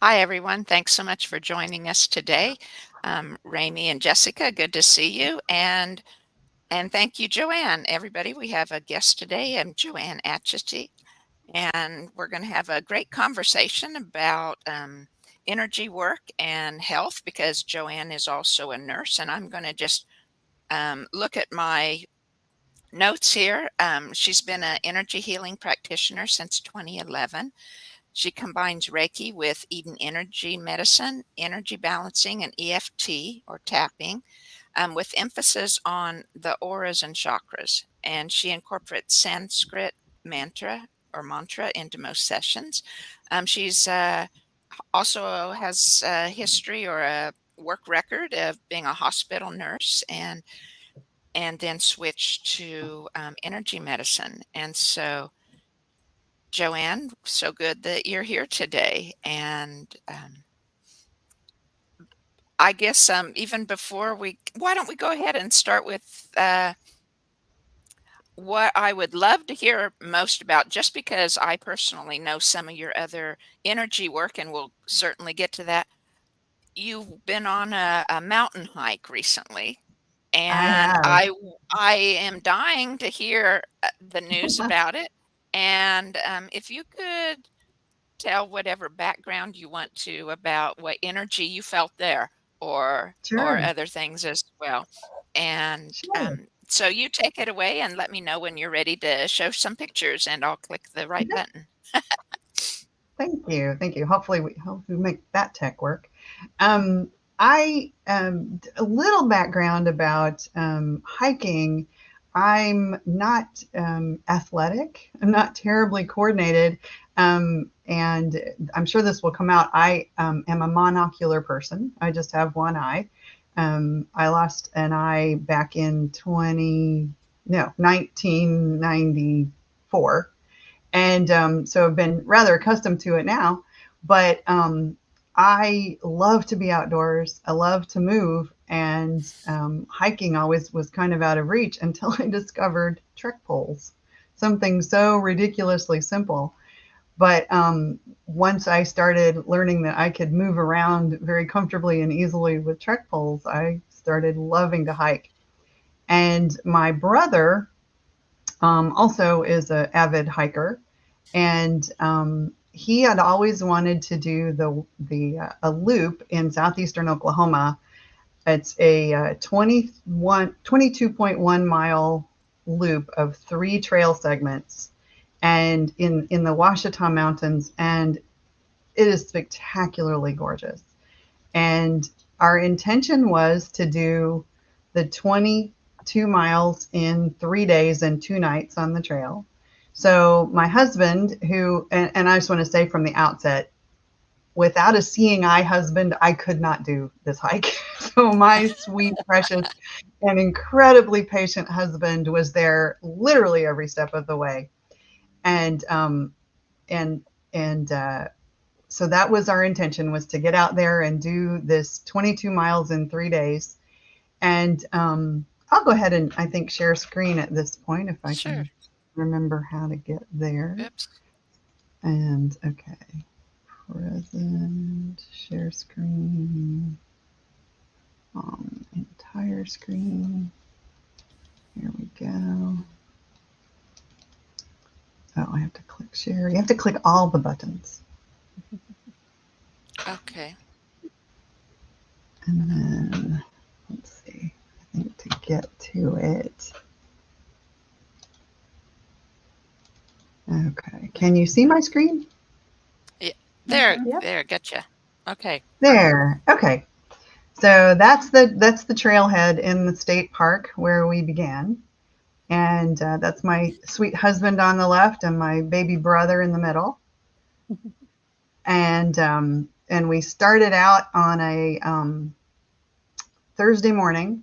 Hi, everyone. Thanks so much for joining us today. Ramie and Jessica, good to see you. And thank you, Joann. Everybody, we have a guest today. I'm Joann Atchity, and we're going to have a great conversation about energy work and health because Joann is also a nurse. And I'm going to just look at my notes here. She's been an energy healing practitioner since 2011. She combines Reiki with Eden energy medicine, energy balancing, and EFT or tapping, with emphasis on the auras and chakras. And she incorporates Sanskrit mantra into most sessions. She's also has a history or a work record of being a hospital nurse and then switched to energy medicine. And so Joann, so good that you're here today. And I guess even before why don't we go ahead and start with what I would love to hear most about, just because I personally know some of your other energy work, and we'll certainly get to that. You've been on a mountain hike recently, I and have. I am dying to hear the news about it. And if you could tell whatever background you want to about what energy you felt there or Sure, other things as well. And sure. so you take it away and let me know when you're ready to show some pictures and I'll click the right Yeah, button. thank you, thank you. Hopefully we make that tech work. Um, a little background about hiking. I'm not athletic. I'm not terribly coordinated, and I'm sure this will come out. I am a monocular person. I just have one eye. I lost an eye back in 1994, and so I've been rather accustomed to it now. But I love to be outdoors. I love to move, and hiking always was kind of out of reach until I discovered trek poles. Something so ridiculously simple. But once I started learning that I could move around very comfortably and easily with trek poles, I started loving to hike. And my brother also is an avid hiker, and he had always wanted to do the a loop in southeastern Oklahoma. It's a 22.1 mile loop of three trail segments, and in the Ouachita Mountains, and it is spectacularly gorgeous. And our intention was to do the 22 miles in 3 days and 2 nights on the trail. So my husband, and I just want to say from the outset, without a seeing eye husband, I could not do this hike. So my sweet, precious, and incredibly patient husband was there literally every step of the way. And and and so that was our intention, was to get out there and do this 22 miles in 3 days. And I'll go ahead and I think share screen at this point if I Sure. can remember how to get there. Oops. And okay, present, share screen, entire screen. Here we go. Oh, I have to click share. You have to click all the buttons. Okay. And then let's see. I think to get to it. Okay. Can you see my screen? Yeah. There, Yep. there, gotcha. Okay. There. Okay. So that's the trailhead in the state park where we began, and that's my sweet husband on the left and my baby brother in the middle. And we started out on a Thursday morning,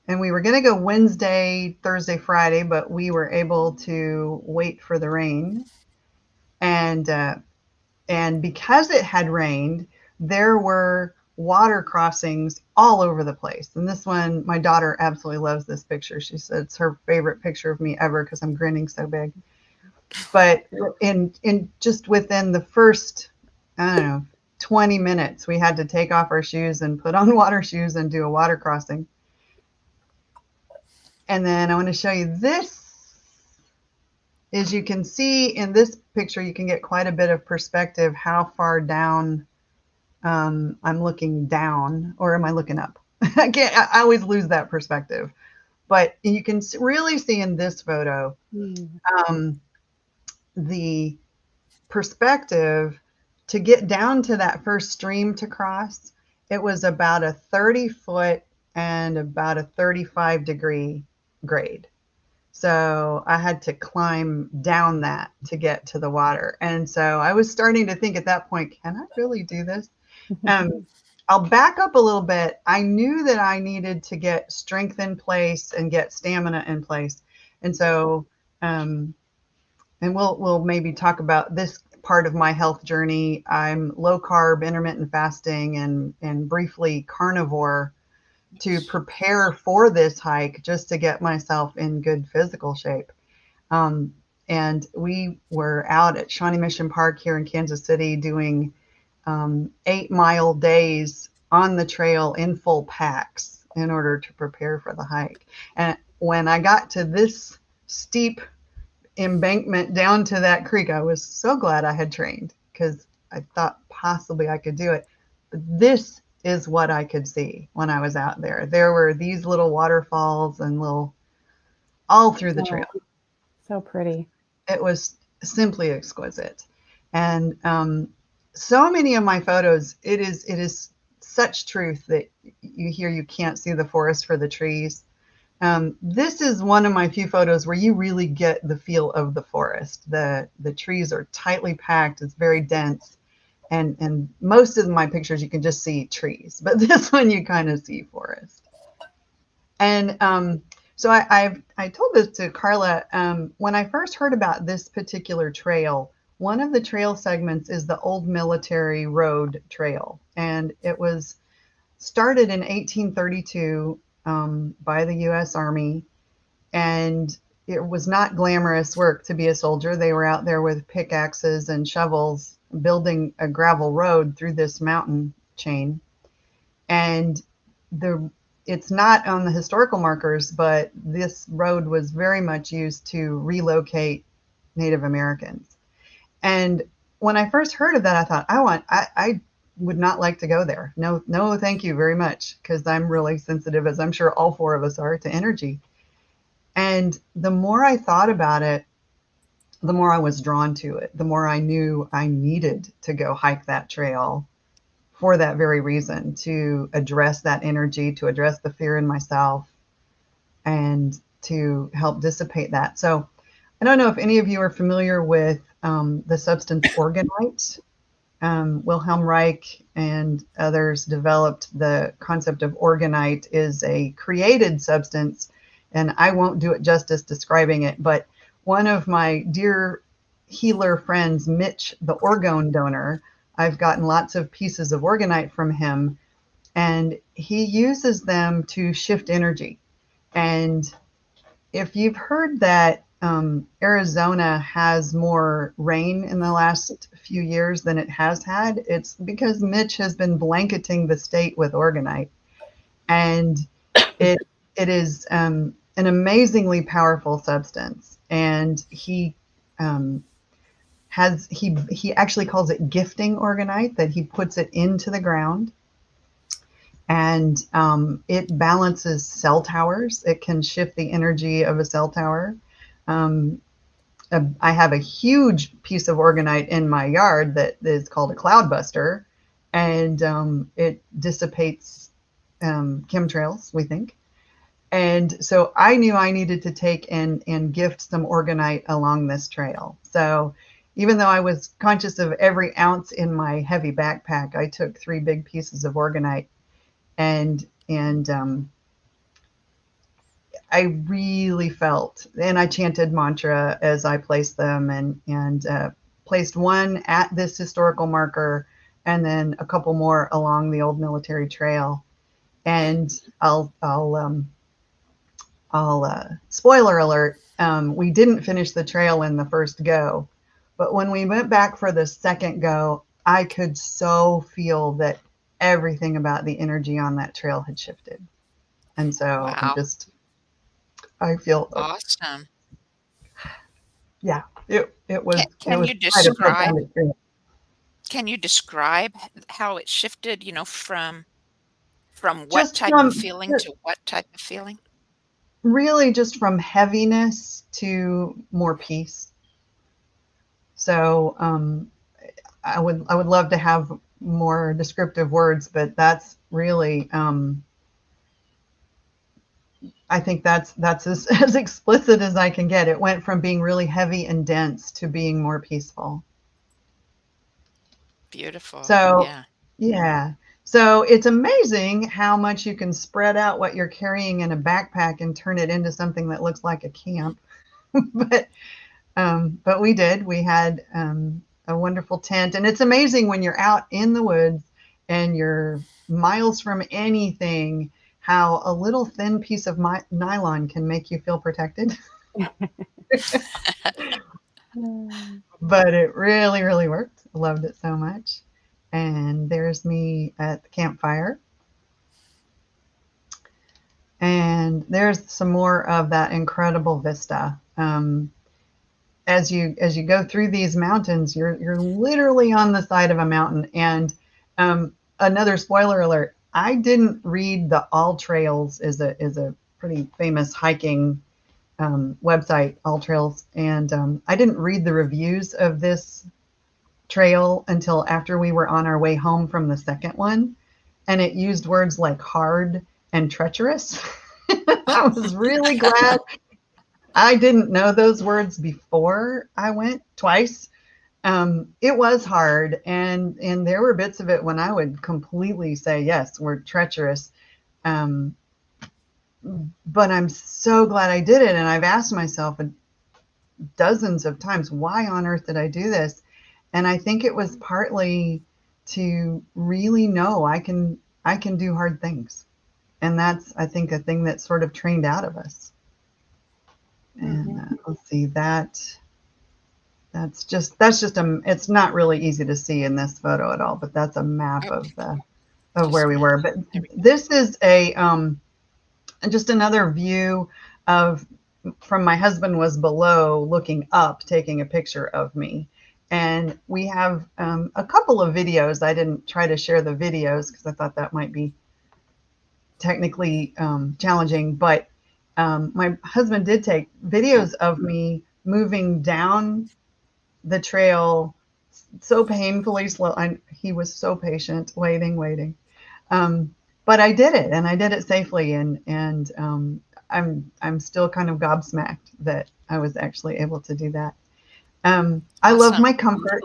and we were going to go Wednesday, Thursday, Friday, but we were able to wait for the rain, and because it had rained, there were water crossings all over the place. And this one, my daughter absolutely loves this picture. She said it's her favorite picture of me ever because I'm grinning so big. But in just within the first, I don't know, 20 minutes. We had to take off our shoes and put on water shoes and do a water crossing. And then I want to show you this. As you can see in this picture, you can get quite a bit of perspective how far down I'm looking down, or am I looking up? I always lose that perspective. But you can really see in this photo the perspective to get down to that first stream to cross. It was about a 30-foot and about a 35-degree grade. So I had to climb down that to get to the water. And so I was starting to think at that point, can I really do this? I'll back up a little bit. I knew that I needed to get strength in place and get stamina in place. And so, and we'll maybe talk about this part of my health journey. I'm low carb, intermittent fasting, and briefly carnivore to prepare for this hike, just to get myself in good physical shape. And we were out at Shawnee Mission Park here in Kansas City doing 8-mile days on the trail in full packs in order to prepare for the hike. And when I got to this steep embankment down to that creek, I was so glad I had trained, because I thought possibly I could do it. But this is what I could see when I was out there. There were these little waterfalls and all through the trail. So pretty. It was simply exquisite. And so many of my photos, it is such truth that you can't see the forest for the trees. This is one of my few photos where you really get the feel of the forest. The trees are tightly packed. It's very dense. And most of my pictures, you can just see trees, but this one you kind of see forest. And so I told this to Carla. When I first heard about this particular trail, one of the trail segments is the Old Military Road Trail. And it was started in 1832 by the U.S. Army. And it was not glamorous work to be a soldier. They were out there with pickaxes and shovels building a gravel road through this mountain chain. And it's not on the historical markers, but this road was very much used to relocate Native Americans. And when I first heard of that, I thought, I would not like to go there. No, thank you very much, because I'm really sensitive, as I'm sure all four of us are, to energy. And the more I thought about it, the more I was drawn to it, the more I knew I needed to go hike that trail for that very reason, to address that energy, to address the fear in myself, and to help dissipate that. So I don't know if any of you are familiar with the substance orgonite. Wilhelm Reich and others developed the concept of orgonite is a created substance, and I won't do it justice describing it, but one of my dear healer friends, Mitch, the orgone donor, I've gotten lots of pieces of orgonite from him, and he uses them to shift energy. And if you've heard that Arizona has more rain in the last few years than it has had, it's because Mitch has been blanketing the state with orgonite. And it is an amazingly powerful substance. And he actually calls it gifting orgonite, that he puts it into the ground. And it balances cell towers. It can shift the energy of a cell tower. I have a huge piece of orgonite in my yard that is called a cloud buster, and it dissipates chemtrails, we think. And so I knew I needed to take and gift some orgonite along this trail. So even though I was conscious of every ounce in my heavy backpack, I took 3 big pieces of orgonite, and I really felt, and I chanted mantra as I placed them, and placed one at this historical marker, and then a couple more along the Old Military Trail. And I'll spoiler alert, we didn't finish the trail in the first go, but when we went back for the second go, I could so feel that everything about the energy on that trail had shifted. And so Wow. I feel, Awesome. yeah, it was, Can, it can was you quite a describe profound experience. can you describe how it shifted, from what Just type of from, feeling to what type of feeling? really just from heaviness to more peace. So, I would love to have more descriptive words, but that's really, I think that's as, as explicit as I can get. It went from being really heavy and dense to being more peaceful. Beautiful. So, Yeah. yeah. So it's amazing how much you can spread out what you're carrying in a backpack and turn it into something that looks like a camp. but but we did. We had a wonderful tent, and it's amazing when you're out in the woods and you're miles from anything, how a little thin piece of nylon can make you feel protected. Mm. But it really, really worked. I loved it so much. And there's me at the campfire. And there's some more of that incredible vista. As you go through these mountains, you're literally on the side of a mountain. And another spoiler alert: I didn't read the All Trails is a pretty famous hiking website, All Trails, and I didn't read the reviews of this trail until after we were on our way home from the second one, and it used words like hard and treacherous. I was really glad I didn't know those words before I went twice. It was hard, and there were bits of it when I would completely say, yes, we're treacherous. Um, but I'm so glad I did it, and I've asked myself dozens of times, why on earth did I do this? And I think it was partly to really know I can do hard things, and that's, I think, a thing that's sort of trained out of us. And let's see, that's just a, it's not really easy to see in this photo at all, but that's a map Okay. of Just where a we minute. were. But There we go. this is a just another view of, from my husband was below looking up, taking a picture of me. And we have a couple of videos. I didn't try to share the videos because I thought that might be technically challenging, but my husband did take videos of me moving down the trail so painfully slow. He was so patient, waiting. But I did it, and I did it safely, and I'm still kind of gobsmacked that I was actually able to do that. I love Awesome. my comfort,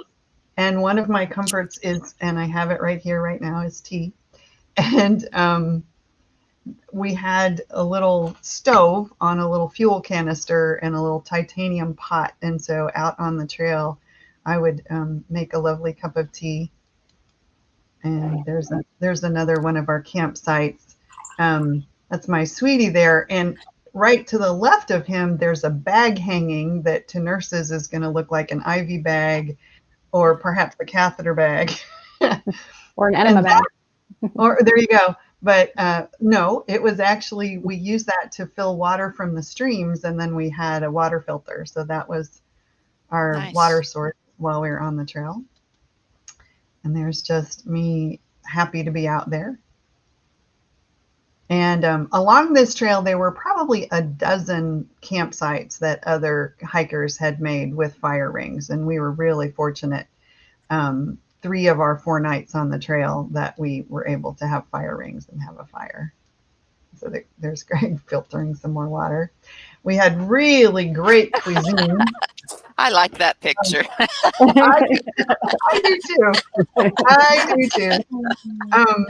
and one of my comforts is, and I have it right here right now, is tea. And we had a little stove on a little fuel canister and a little titanium pot, and so out on the trail, I would make a lovely cup of tea. And there's another one of our campsites. That's my sweetie there, and right to the left of him, there's a bag hanging that to nurses is going to look like an IV bag or perhaps a catheter bag. Or an enema And bag. or there you go. But no, it was actually, we used that to fill water from the streams, and then we had a water filter. So that was our water Nice. source while we were on the trail. And there's just me happy to be out there. And along this trail, there were probably a dozen campsites that other hikers had made with fire rings. And we were really fortunate, 3 of our 4 nights on the trail, that we were able to have fire rings and have a fire. So there's Greg filtering some more water. We had really great cuisine. I like that picture. I, I do too. I do too. Um,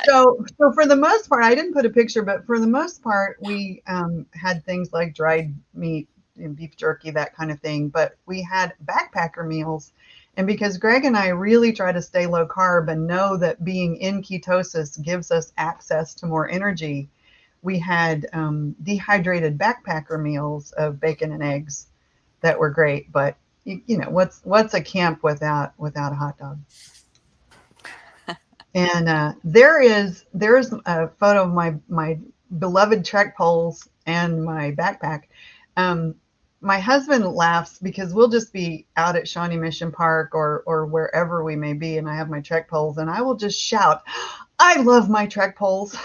so for the most part, I didn't put a picture, but for the most part, we had things like dried meat and beef jerky, that kind of thing. But we had backpacker meals. And because Greg and I really try to stay low carb and know that being in ketosis gives us access to more energy, we had dehydrated backpacker meals of bacon and eggs that were great. But you know, what's a camp without a hot dog? And there's a photo of my beloved trek poles and my backpack. Um, my husband laughs because we'll just be out at Shawnee Mission Park or wherever we may be, and I have my trek poles, and I will just shout, "I love my trek poles,"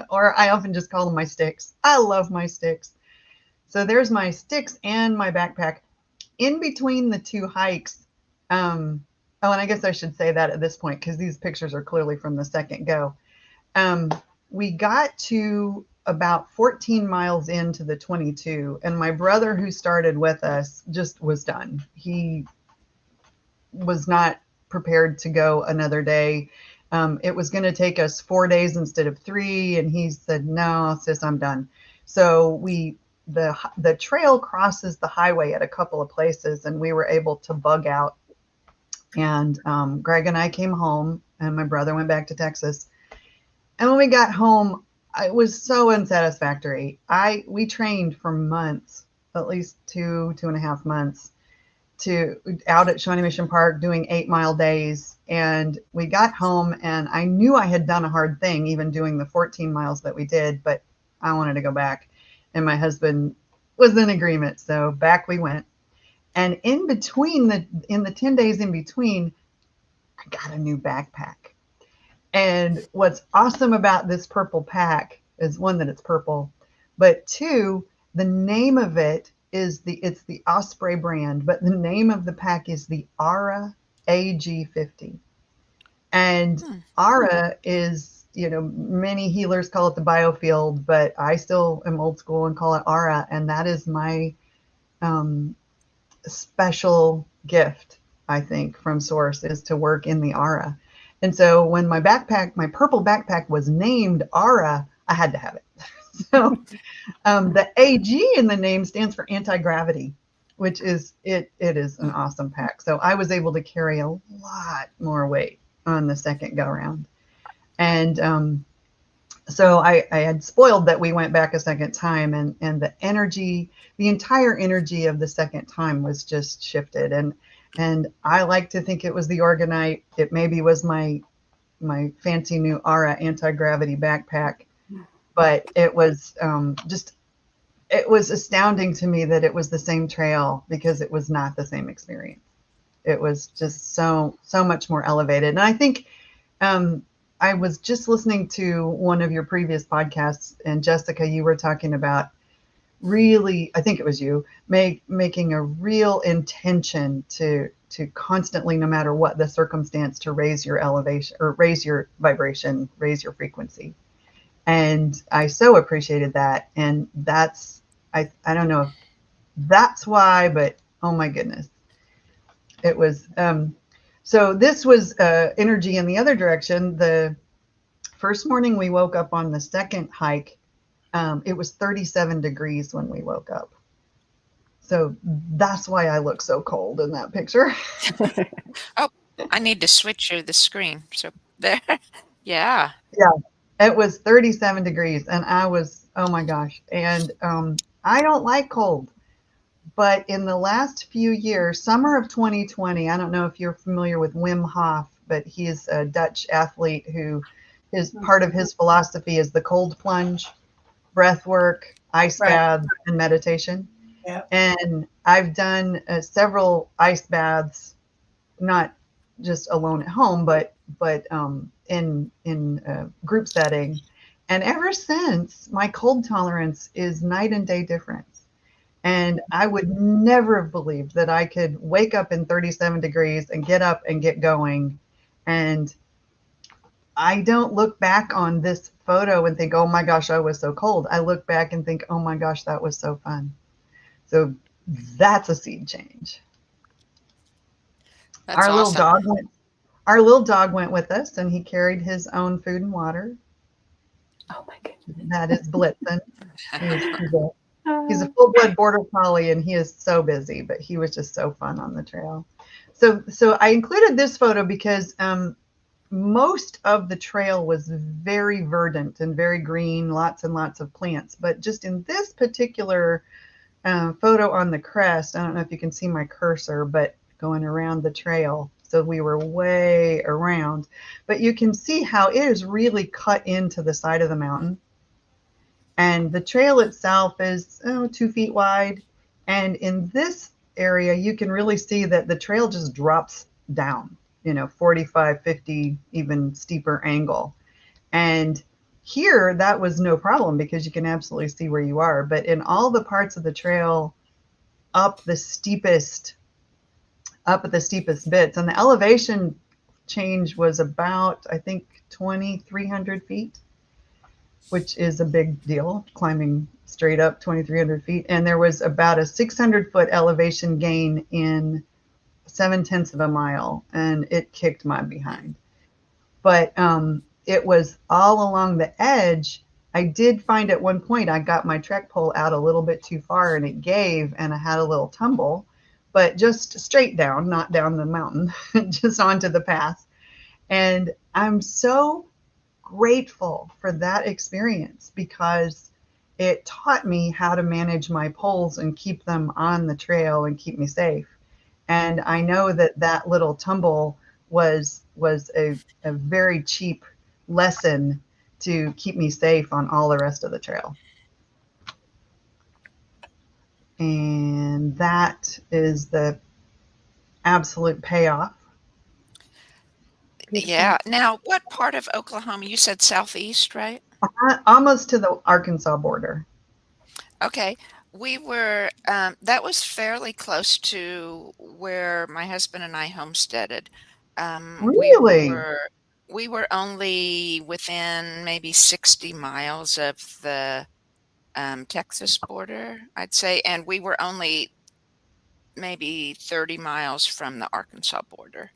or I often just call them my sticks. I love my sticks. So there's my sticks and my backpack. In between the two hikes, oh, and I guess I should say that at this point because these pictures are clearly from the second go. Um, we got to about 14 miles into the 22, and my brother, who started with us, just was done. He was not prepared to go another day. It was going to take us 4 days instead of 3, and he said, "No, sis, I'm done." So the trail crosses the highway at a couple of places, and we were able to bug out. And Greg and I came home, and my brother went back to Texas. And when we got home, it was so unsatisfactory. We trained for months, at least 2.5 months, out at Shawnee Mission Park doing 8-mile days. And we got home, and I knew I had done a hard thing, even doing the 14 miles that we did, but I wanted to go back. And my husband was in agreement, so back we went. And in the 10 days in between, I got a new backpack. And what's awesome about this purple pack is, one, that it's purple, but two, the name of it is it's the Osprey brand, but the name of the pack is the Aura AG50. And Aura is, you know, many healers call it the biofield, but I still am old school and call it Aura. And that is my special gift, I think, from Source, is to work in the Aura. And so when my purple backpack was named Aura, I had to have it. So the AG in the name stands for anti-gravity, which is, it is an awesome pack. So I was able to carry a lot more weight on the second go around. And so I had spoiled that we went back a second time, and the energy, the entire energy of the second time was just shifted. And I like to think it was the Organite. It maybe was my fancy new Aura anti-gravity backpack, but it was it was astounding to me that it was the same trail, because it was not the same experience. It was just so much more elevated. And I think I was just listening to one of your previous podcasts, and Jessica, you were talking about really, I think it was you, making a real intention to constantly, no matter what the circumstance, to raise your elevation, or raise your vibration, raise your frequency. And I so appreciated that. And that's, I don't know if that's why, but oh my goodness. It was, so this was energy in the other direction. The first morning we woke up on the second hike, it was 37 degrees when we woke up. So that's why I look so cold in that picture. Oh, I need to switch you the screen. So there, yeah. Yeah, it was 37 degrees, and I was, oh my gosh. And I don't like cold, but in the last few years, summer of 2020, I don't know if you're familiar with Wim Hof, but he is a Dutch athlete who is part of his philosophy is the cold plunge, breath work, ice baths, and meditation. Yeah. And I've done several ice baths, not just alone at home, but in group setting. And ever since, my cold tolerance is night and day difference. And I would never have believed that I could wake up in 37 degrees and get up and get going. And I don't look back on this photo and think, oh my gosh, I was so cold. I look back and think, oh my gosh, that was so fun. So that's a seed change. That's Our awesome. little dog went with us, and he carried his own food and water. Oh my goodness. That is Blitzen. He's a full-blood border collie, and he is so busy, but he was just so fun on the trail. So I included this photo because most of the trail was very verdant and very green, lots and lots of plants. But just in this particular photo on the crest. I don't know if you can see my cursor, but going around the trail. So we were way around, but you can see how it is really cut into the side of the mountain. And the trail itself is 2 feet wide. And in this area, you can really see that the trail just drops down, 45, 50, even steeper angle. And here, that was no problem because you can absolutely see where you are. But in all the parts of the trail up the steepest bits, and the elevation change was about, I think, 2,300 feet, which is a big deal, climbing straight up 2,300 feet. And there was about a 600-foot elevation gain in 7/10 of a mile, and it kicked my behind. But it was all along the edge. I did find at one point I got my trek pole out a little bit too far and it gave and I had a little tumble, but just straight down, not down the mountain, just onto the path. And I'm so grateful for that experience because it taught me how to manage my poles and keep them on the trail and keep me safe. And I know that that little tumble was a very cheap lesson to keep me safe on all the rest of the trail. And that is the absolute payoff. Beautiful. Yeah. Now, what part of Oklahoma? You said southeast, right? Almost to the Arkansas border. Okay. We were, that was fairly close to where my husband and I homesteaded. Really? We were only within maybe 60 miles of the Texas border, I'd say, and we were only maybe 30 miles from the Arkansas border.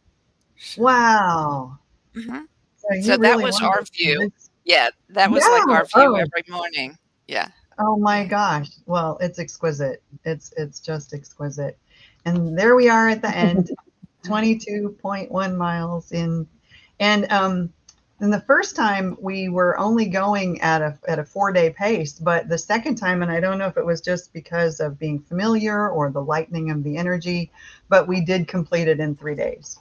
So, Wow. mhm. So So you that really was wanted our to view. visit. Yeah, that was like Yeah. our view every morning. Yeah, Oh my yeah. gosh. Well, it's exquisite. It's just exquisite. And there we are at the end, 22.1 miles in. And the first time we were only going at a 4-day pace, but the second time, and I don't know if it was just because of being familiar or the lightening of the energy, but we did complete it in 3 days.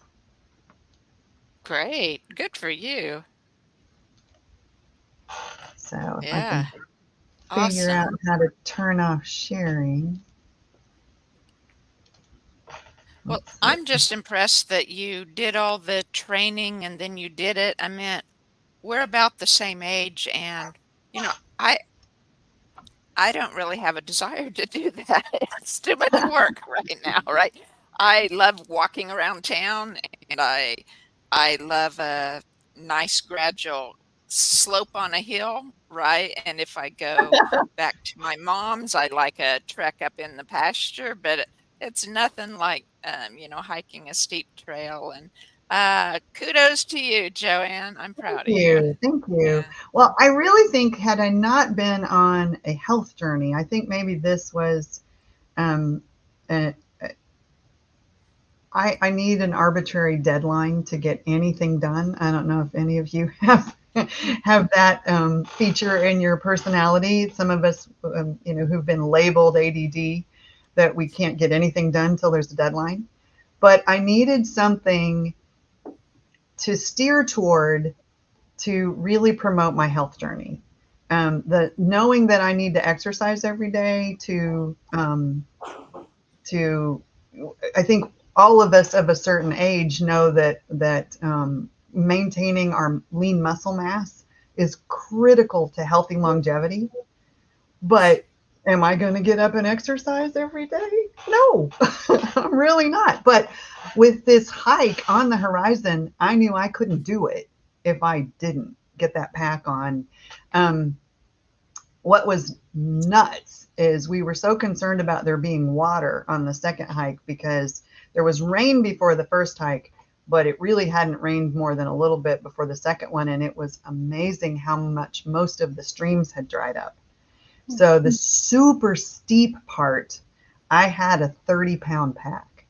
Great. Good for you. So if I Yeah, can figure out awesome. how to turn off sharing. Well, Let's see. I'm just impressed that you did all the training and then you did it. I mean, we're about the same age and you know, I I don't really have a desire to do that. It's too much work right now, right? I love walking around town and I love a nice gradual slope on a hill, right? And if I go back to my mom's, I like a trek up in the pasture, but it's nothing like hiking a steep trail and kudos to you, Joanne. I'm proud of you. You. Thank you. Yeah. Well, I really think had I not been on a health journey, I think maybe this was, um, uh, I need an arbitrary deadline to get anything done. I don't know if any of you have that feature in your personality. Some of us, who've been labeled ADD, that we can't get anything done till there's a deadline. But I needed something to steer toward to really promote my health journey. The knowing that I need to exercise every day to I think all of us of a certain age know that maintaining our lean muscle mass is critical to healthy longevity. But am I going to get up and exercise every day? No, I'm really not. But with this hike on the horizon, I knew I couldn't do it if I didn't get that pack on. Um, what was nuts is we were so concerned about there being water on the second hike because there was rain before the first hike, but it really hadn't rained more than a little bit before the second one. And it was amazing how much most of the streams had dried up. So the super steep part, I had a 30-pound pack,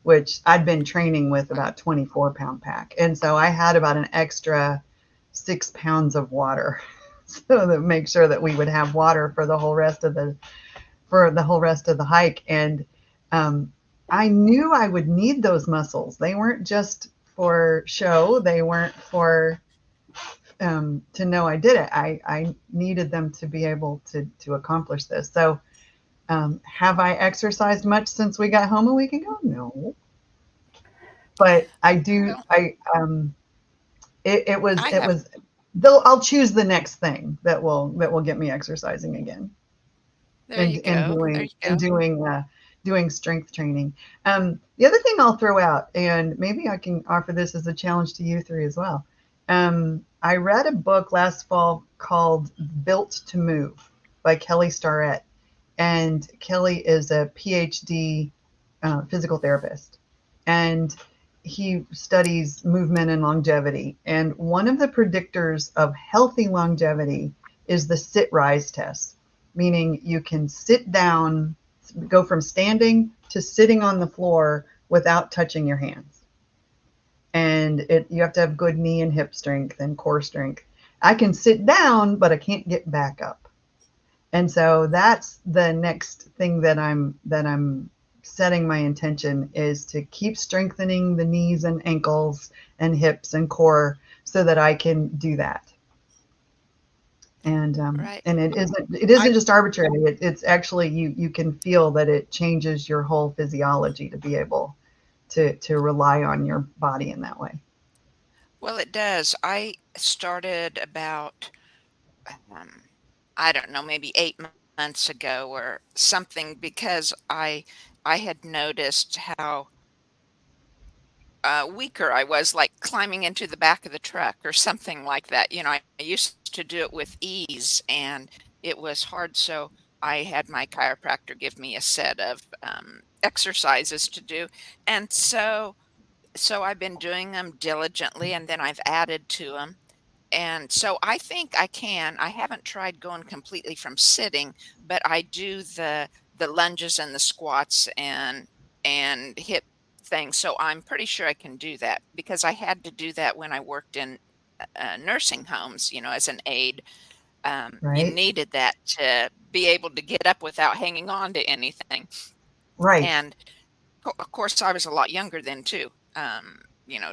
which I'd been training with about 24-pound pack. And so I had about an extra 6 pounds of water so that make sure that we would have water for the whole rest of the for the whole rest of the hike. And I knew I would need those muscles. They weren't just for show. They weren't for to know I did it. I needed them to be able to accomplish this. So have I exercised much since we got home a week ago? No. But I do, Well, it I have. was, though I'll choose the next thing that will get me exercising again There you and go. There you go. doing strength training. The other thing I'll throw out, and maybe I can offer this as a challenge to you three as well. I read a book last fall called Built to Move by Kelly Starrett. And Kelly is a PhD physical therapist. And he studies movement and longevity. And one of the predictors of healthy longevity is the sit-rise test, meaning you can sit down, go from standing to sitting on the floor without touching your hands. And you have to have good knee and hip strength and core strength. I can sit down, but I can't get back up. And so that's the next thing that I'm setting my intention is to keep strengthening the knees and ankles and hips and core so that I can do that. And Right. it isn't I just arbitrary. It's actually you can feel that it changes your whole physiology to be able to rely on your body in that way. Well, it does. I started about um, I don't know, maybe 8 months ago or something because I had noticed how weaker I was, like climbing into the back of the truck or something like that. I used to do it with ease, and it was hard. So I had my chiropractor give me a set of exercises to do, and so I've been doing them diligently, and then I've added to them. And so I think I can. I haven't tried going completely from sitting, but I do the lunges and the squats and hip things. So I'm pretty sure I can do that because I had to do that when I worked in nursing homes, as an aide. You Right? needed that to be able to get up without hanging on to anything. Right. And of course, I was a lot younger then too.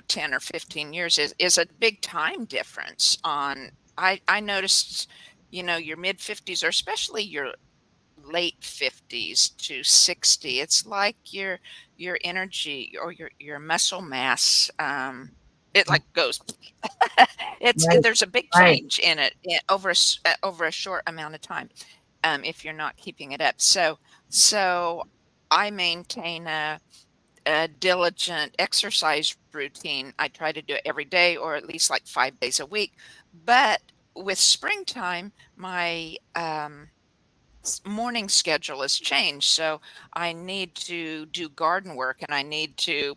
10 or 15 years is a big time difference on I noticed, your mid 50s or especially your late 50s to 60. It's like your energy or your muscle mass it like goes Right. there's a big Right. change in it over a short amount of time if you're not keeping it up. So I maintain a diligent exercise routine. I try to do it every day or at least like 5 days a week. But with springtime, my morning schedule has changed. So I need to do garden work and I need to.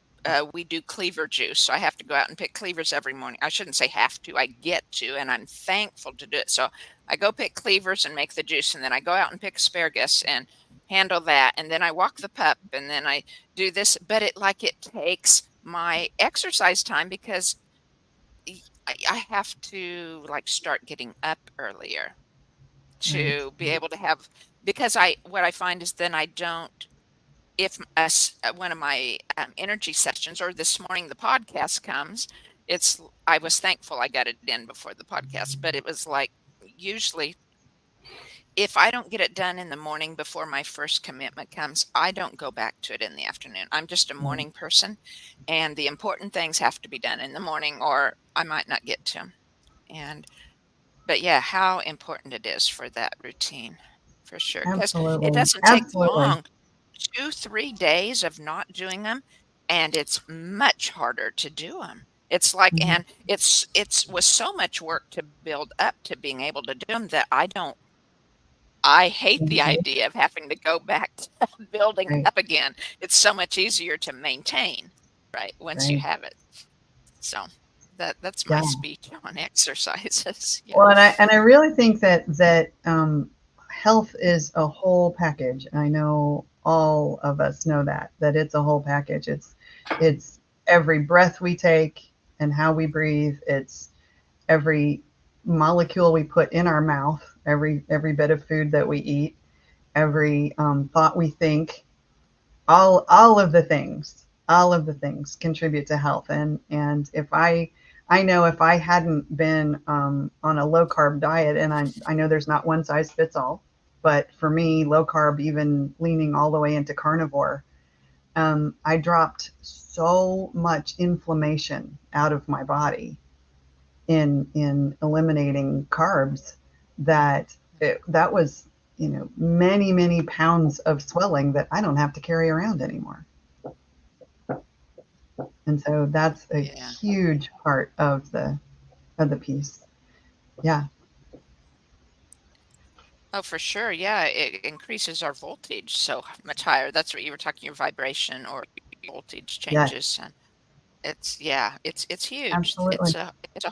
We do cleaver juice. So I have to go out and pick cleavers every morning. I shouldn't say have to, I get to, and I'm thankful to do it. So I go pick cleavers and make the juice, and then I go out and pick asparagus and handle that. And then I walk the pup, and then I do this. But it takes my exercise time because I have to like start getting up earlier Right. to be able to have because I what I find is then I don't if one of my energy sessions or this morning the podcast comes, I was thankful I got it in before the podcast, but it was like usually if I don't get it done in the morning before my first commitment comes, I don't go back to it in the afternoon. I'm just a Right. morning person, and the important things have to be done in the morning or I might not get to them. And but yeah, how important it is for that routine, for sure, because it Absolutely. doesn't take Absolutely. long, 2, 3 days of not doing them, and it's much harder to do them. It's like Mhm. and it's was so much work to build up to being able to do them that I hate the Mhm. idea of having to go back to building Right. up again. It's so much easier to maintain, right, once you Right. have it. So, that's my Yeah. speech on exercises. Yeah. Well, and I really think that health is a whole package. I know all of us know that it's a whole package. It's every breath we take and how we breathe. It's every molecule we put in our mouth, every bit of food that we eat. every thought we think, all of the things, all of the things contribute to health. And if I know if I hadn't been on a low carb diet, and I know there's not one size fits all, but for me, low carb, even leaning all the way into carnivore, I dropped so much inflammation out of my body in eliminating carbs that that was, many pounds of swelling that I don't have to carry around anymore. And so that's a Yeah. huge part of the piece. Yeah. Oh, for sure. Yeah, it increases our voltage so much higher. That's what you were talking, your vibration or voltage Yes. changes. And it's huge. Absolutely. It's a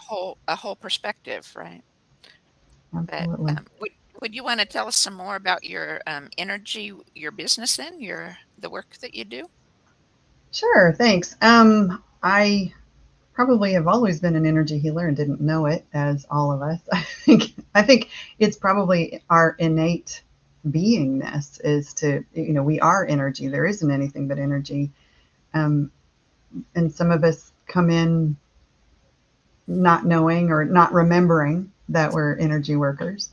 whole perspective, right? But Absolutely. would you want to tell us some more about your energy, your business then, the work that you do? Sure. Thanks. I probably have always been an energy healer and didn't know it, as all of us. I think it's probably our innate beingness is to, we are energy. There isn't anything but energy. Um, and some of us come in not knowing or not remembering that we're energy workers.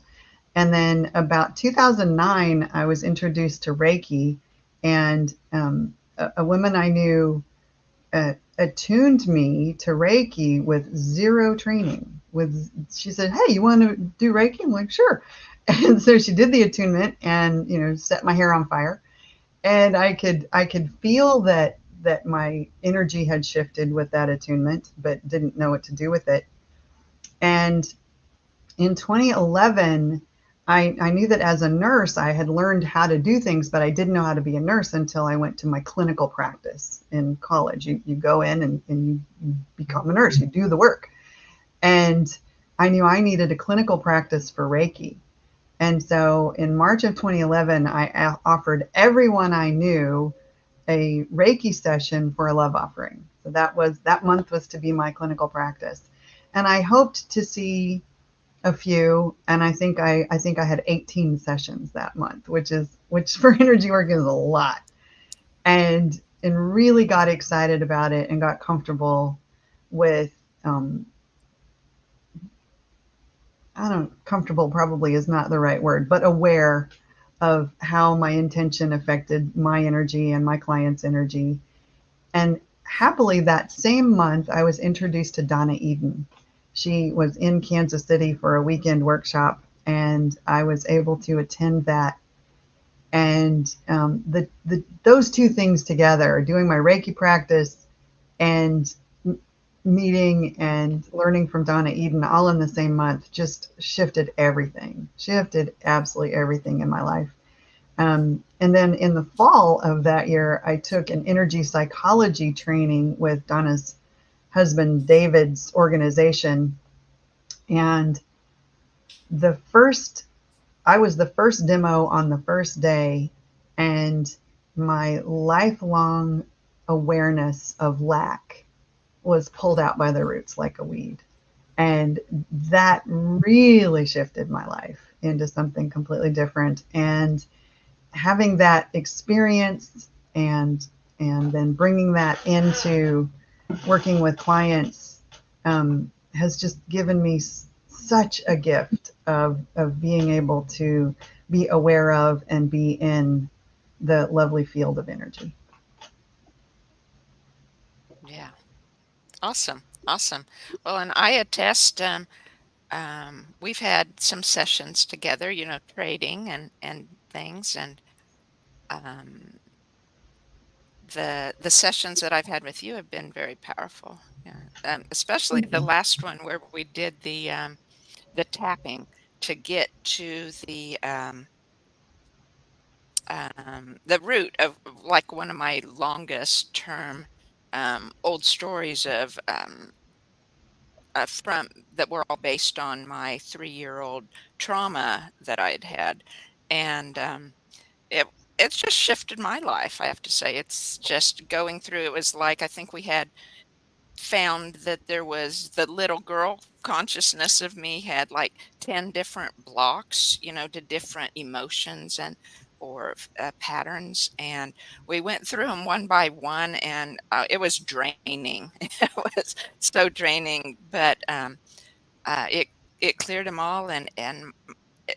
And then about 2009, I was introduced to Reiki, and a woman I knew attuned me to Reiki with zero training. She said, "Hey, you want to do Reiki?" I'm like, "Sure." And so she did the attunement, and set my hair on fire. And I could feel that my energy had shifted with that attunement, but didn't know what to do with it. And in 2011, I knew that as a nurse, I had learned how to do things, but I didn't know how to be a nurse until I went to my clinical practice in college. You go in and you become a nurse, you do the work. And I knew I needed a clinical practice for Reiki. And so in March of 2011, I offered everyone I knew a Reiki session for a love offering. So that month was to be my clinical practice. And I hoped to see a few, and I think I had 18 sessions that month, which for energy work is a lot. And really got excited about it and got comfortable with um, I don't comfortable probably is not the right word, but aware of how my intention affected my energy and my client's energy. And happily, that same month, I was introduced to Donna Eden. She was in Kansas City for a weekend workshop, and I was able to attend that. And those two things together, doing my Reiki practice and meeting and learning from Donna Eden all in the same month, just shifted everything, shifted absolutely everything in my life. And then in the fall of that year, I took an energy psychology training with Donna's husband, David's organization. And the first, I was the first demo on the first day, and my lifelong awareness of lack was pulled out by the roots like a weed. And that really shifted my life into something completely different. And having that experience and then bringing that into working with clients has just given me such a gift of being able to be aware of and be in the lovely field of energy. Yeah. Awesome. Awesome. Well, and I attest, we've had some sessions together, trading and things, and um, the sessions that I've had with you have been very powerful. Yeah, especially Thank the you. last one where we did the tapping to get to the root of like one of my longest term old stories of from that were all based on my 3-year-old trauma that I'd had, and it it's just shifted my life. I have to say, it's just going through. It was like I think we had found that there was the little girl consciousness of me had like 10 different blocks, to different emotions. And or patterns, and we went through them one by one, and it was draining. It was so draining, but it cleared them all, and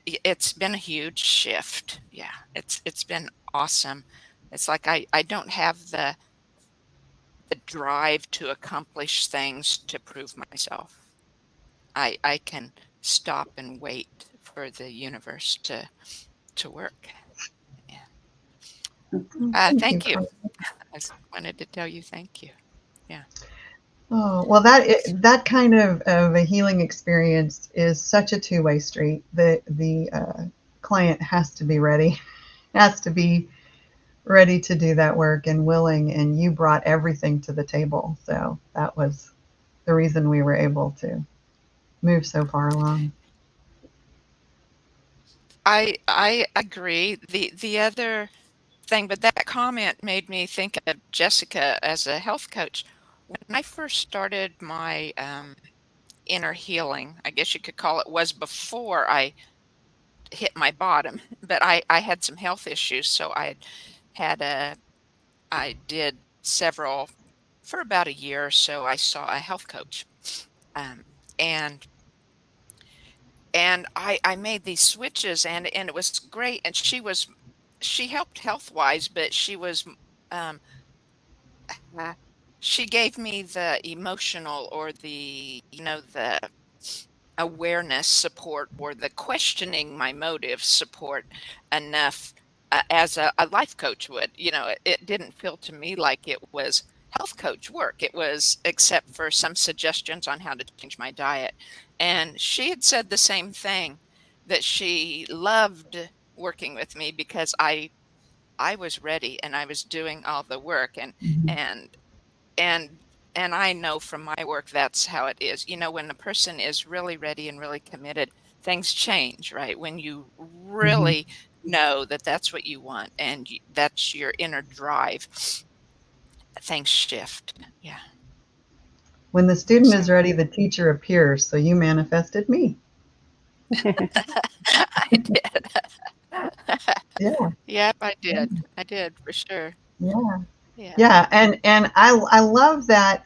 it's been a huge shift. Yeah, it's been awesome. It's like I don't have the drive to accomplish things to prove myself. I can stop and wait for the universe to work. Yeah. Thank you, Thank you. Carla. I just wanted to tell you thank you. Yeah. Oh, well, that kind of a healing experience is such a two-way street. The client has to be ready, has to be ready to do that work and willing, and you brought everything to the table. So that was the reason we were able to move so far along. I agree. The other thing, but that comment made me think of Jessica as a health coach. When I first started my inner healing, I guess you could call it, was before I hit my bottom, but I had some health issues, so had a I did several for about a year or so. I saw a health coach, um, and I made these switches, and it was great. And she helped health wise, but um, uh, she gave me the emotional, or the awareness support, or the questioning my motives support enough, as a life coach would. It didn't feel to me like it was health coach work. It was, except for some suggestions on how to change my diet. And she had said the same thing, that she loved working with me because I was ready and I was doing all the work, Mhm. and and and I know from my work that's how it is. When a person is really ready and really committed, things change, right? When you Mhm. really know that that's what you want, and that's your inner drive, things shift. Yeah. When the student is So ready, the teacher appears. So you manifested me. I did. Yeah, Yep, I did. I did for sure. yeah. Yeah. Yeah, and I love that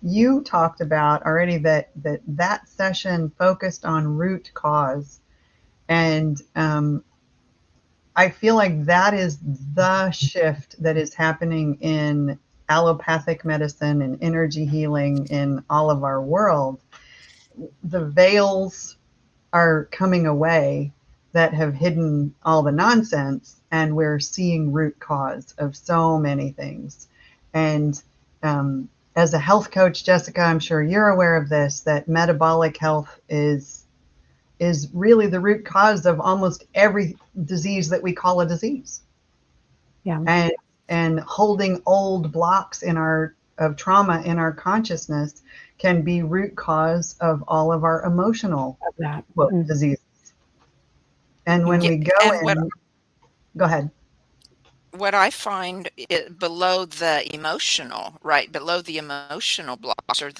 you talked about already that session focused on root cause, and I feel like that is the shift that is happening in allopathic medicine and energy healing in all of our world. The veils are coming away that have hidden all the nonsense, and we're seeing root cause of so many things. And as a health coach, Jessica, I'm sure you're aware of this, that metabolic health is really the root cause of almost every disease that we call a disease. Yeah, And holding old blocks in our of trauma in our consciousness can be root cause of all of our emotional of that. quote diseases. And when Yeah, we go and in, go ahead. what I find below the emotional, right below the emotional blocks, or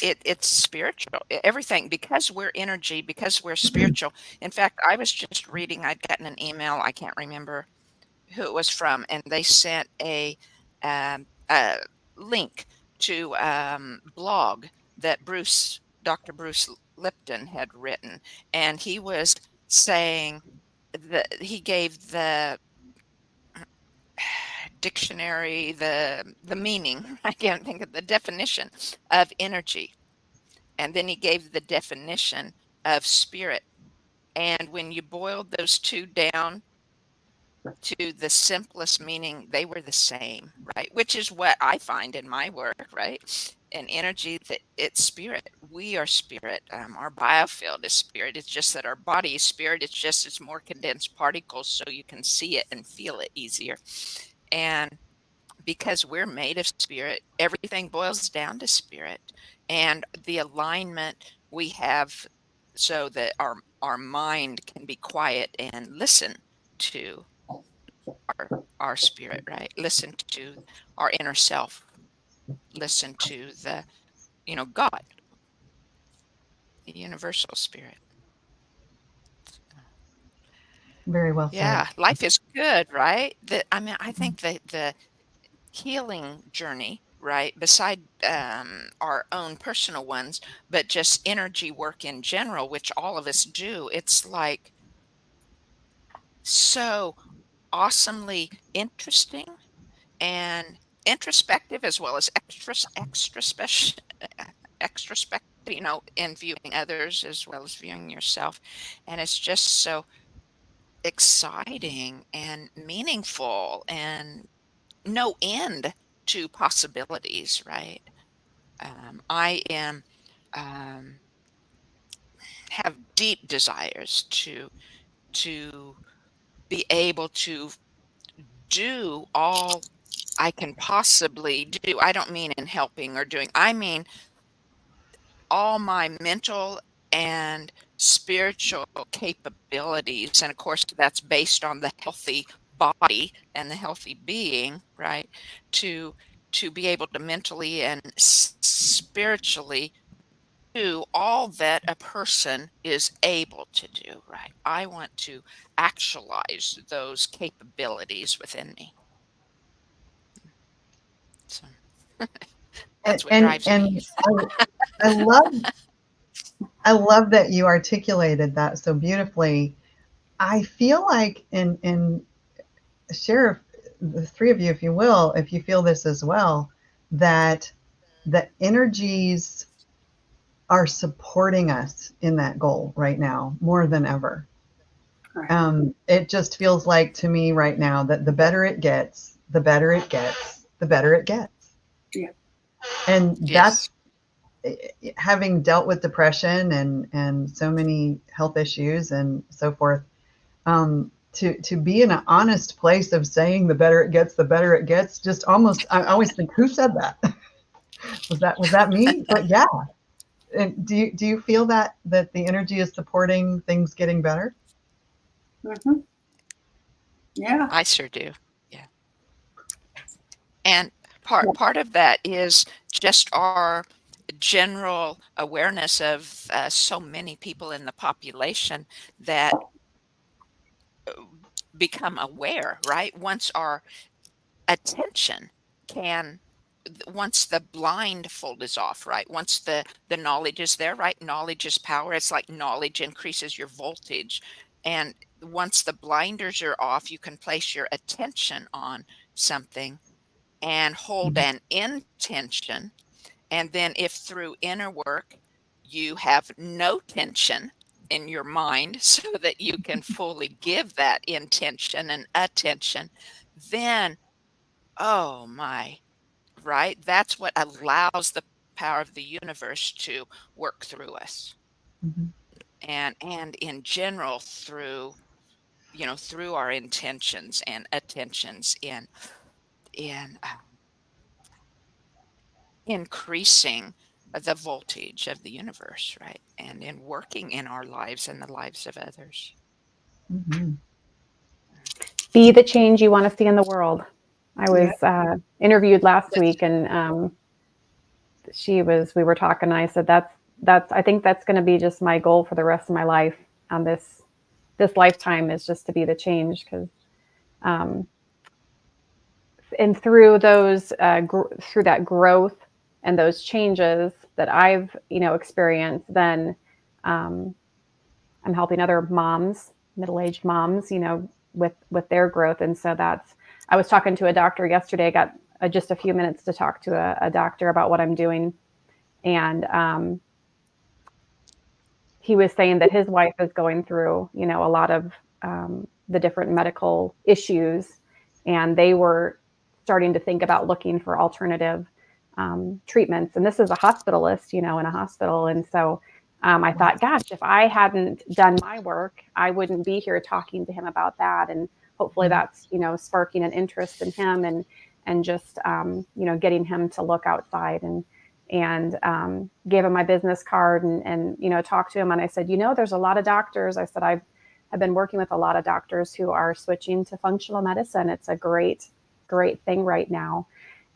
it's spiritual. Everything, because we're energy, because we're spiritual. In fact, I was just reading. I'd gotten an email. I can't remember who it was from, and they sent a link to blog that Dr. Bruce Lipton had written, and he was saying that he gave the dictionary the meaning. I can't think of the definition of energy, and then he gave the definition of spirit. And when you boiled those two down to the simplest meaning, they were the same, right? Which is what I find in my work, right? And energy, that it's spirit. We are spirit. Our biofield is spirit. It's just that our body is spirit. It's more condensed particles, so you can see it and feel it easier. And because we're made of spirit, everything boils down to spirit, and the alignment we have, so that our mind can be quiet and listen to our spirit, right? Listen to our inner self. Listen to God, the universal spirit. Very well said. Yeah, life is good, right? I mean, I think that the healing journey, right, beside our own personal ones, but just energy work in general, which all of us do, it's like so awesomely interesting and introspective, as well as extrospective, in viewing others as well as viewing yourself. And it's just so exciting and meaningful and no end to possibilities, right? I am um, have deep desires to be able to do all I can possibly do. I don't mean in helping or doing. I mean all my mental and spiritual capabilities, and of course that's based on the healthy body and the healthy being, right? To be able to mentally and spiritually do all that a person is able to do, right? I want to actualize those capabilities within me. So And that's what and, drives me. and I love I love that you articulated that so beautifully. I feel like, and share the three of you, if you will, if you feel this as well, that the energies are supporting us in that goal right now more than ever. Right. It just feels like to me right now that the better it gets, the better it gets, the better it gets. Yeah. And Yes. that's having dealt with depression and so many health issues and so forth. To be in an honest place of saying the better it gets, the better it gets. Just almost, I always think, who said that? was that me? But yeah. And do you feel that the energy is supporting things getting better? Mm-hmm. Yeah. I sure do. Yeah. And part of that is just our general awareness of so many people in the population that become aware, right? Once our attention can once the blindfold is off, right? Once the knowledge is there, right? Knowledge is power. It's like knowledge increases your voltage. And once the blinders are off, you can place your attention on something and hold Mhm. an intention. And then, if through inner work you have no tension in your mind so that you can fully give that intention and attention, then, oh my, right? That's what allows the power of the universe to work through us. Mhm. And in general through through our intentions and attentions in increasing the voltage of the universe, right? And in working in our lives and the lives of others. Mhm. Be the change you want to see in the world. I Yeah. was interviewed last That's week, and we were talking, and I said, I think that's going to be just my goal for the rest of my life on this lifetime, is just to be the change. Because um, and through those through that growth and those changes that I've experienced, then um, I'm helping other moms, middle-aged moms, with their growth. And so I was talking to a doctor yesterday. I got just a few minutes to talk to a doctor about what I'm doing, and he was saying that his wife is going through, a lot of the different medical issues, and they were starting to think about looking for alternative treatments. And this is a hospitalist, in a hospital. And so I thought, gosh, if I hadn't done my work, I wouldn't be here talking to him about that. And hopefully Mhm. that's, sparking an interest in him, and just, getting him to look outside, and gave him my business card, and talked to him. And I said, there's a lot of doctors. I said, I've been working with a lot of doctors who are switching to functional medicine. It's a great thing right now.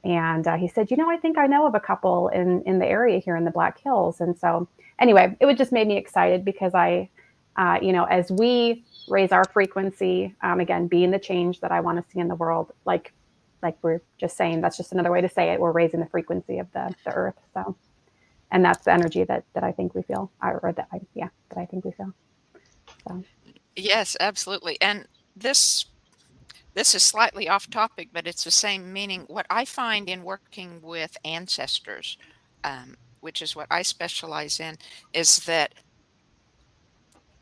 And he said, I think I know of a couple in the area here in the Black Hills. And so anyway, it would just made me excited, because as we raise our frequency. Again, being the change that I want to see in the world. Like we're just saying, that's just another way to say it. We're raising the frequency of the earth. So, and that's the energy that I think we feel, that I think we feel. So. Yes, absolutely. And this is slightly off topic, but it's the same meaning. What I find in working with ancestors, which is what I specialize in, is that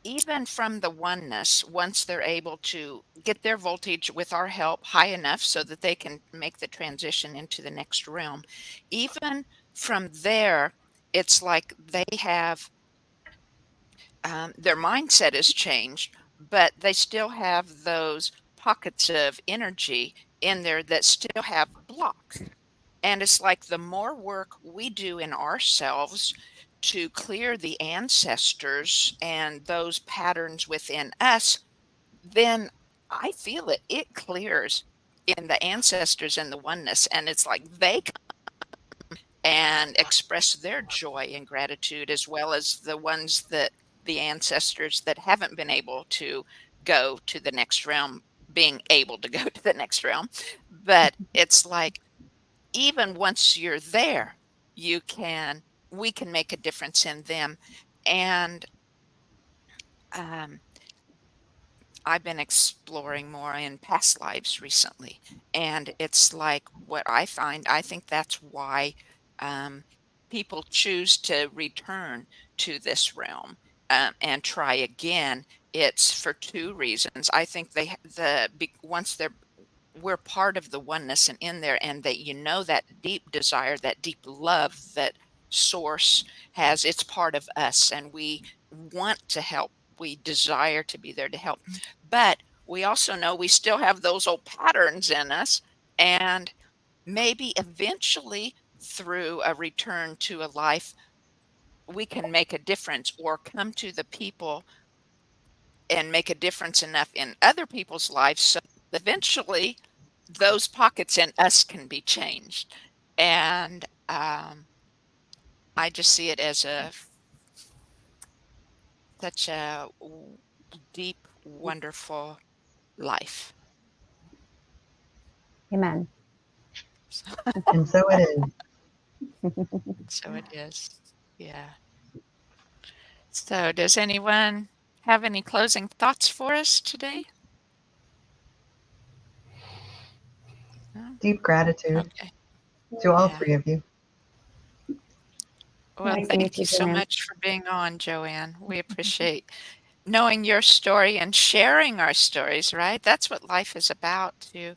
even from the oneness, once they're able to get their voltage with our help high enough so that they can make the transition into the next realm, even from there, it's like they have their mindset has changed, but they still have those pockets of energy in there that still have blocks. And it's like the more work we do in ourselves to clear the ancestors and those patterns within us, then I feel it. It clears in the ancestors and the oneness. And it's like they and express their joy and gratitude, as well as the ones that the ancestors that haven't been able to go to the next realm being able to go to the next realm. But it's like even once you're there, you can we can make a difference in them. And um, I've been exploring more in past lives recently, and it's like what I find, I think that's why um, people choose to return to this realm and try again. It's for two reasons. I think once we're part of the oneness and in there, and that that deep desire, that deep love that source has, it's part of us, and we want to help. We desire to be there to help, but we also know we still have those old patterns in us, and maybe eventually through a return to a life we can make a difference or come to the people and make a difference enough in other people's lives so eventually those pockets in us can be changed. And I just see it as such a deep, wonderful life. Amen. So, And so it is. so it is. Yeah. So does anyone have any closing thoughts for us today? No? Deep gratitude Okay. to all Yeah. three of you. Well, Nice to meet thank you you, so Joann. much for being on, Joann. We appreciate knowing your story and sharing our stories, right? That's what life is about, to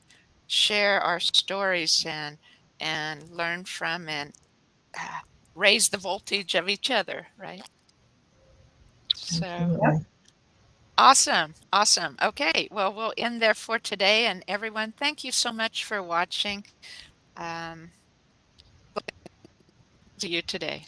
share our stories and learn from and uh, raise the voltage of each other, right? So Absolutely. awesome. Awesome. Okay. Well, we'll end there for today. And everyone, thank you so much for watching. Um, to you today.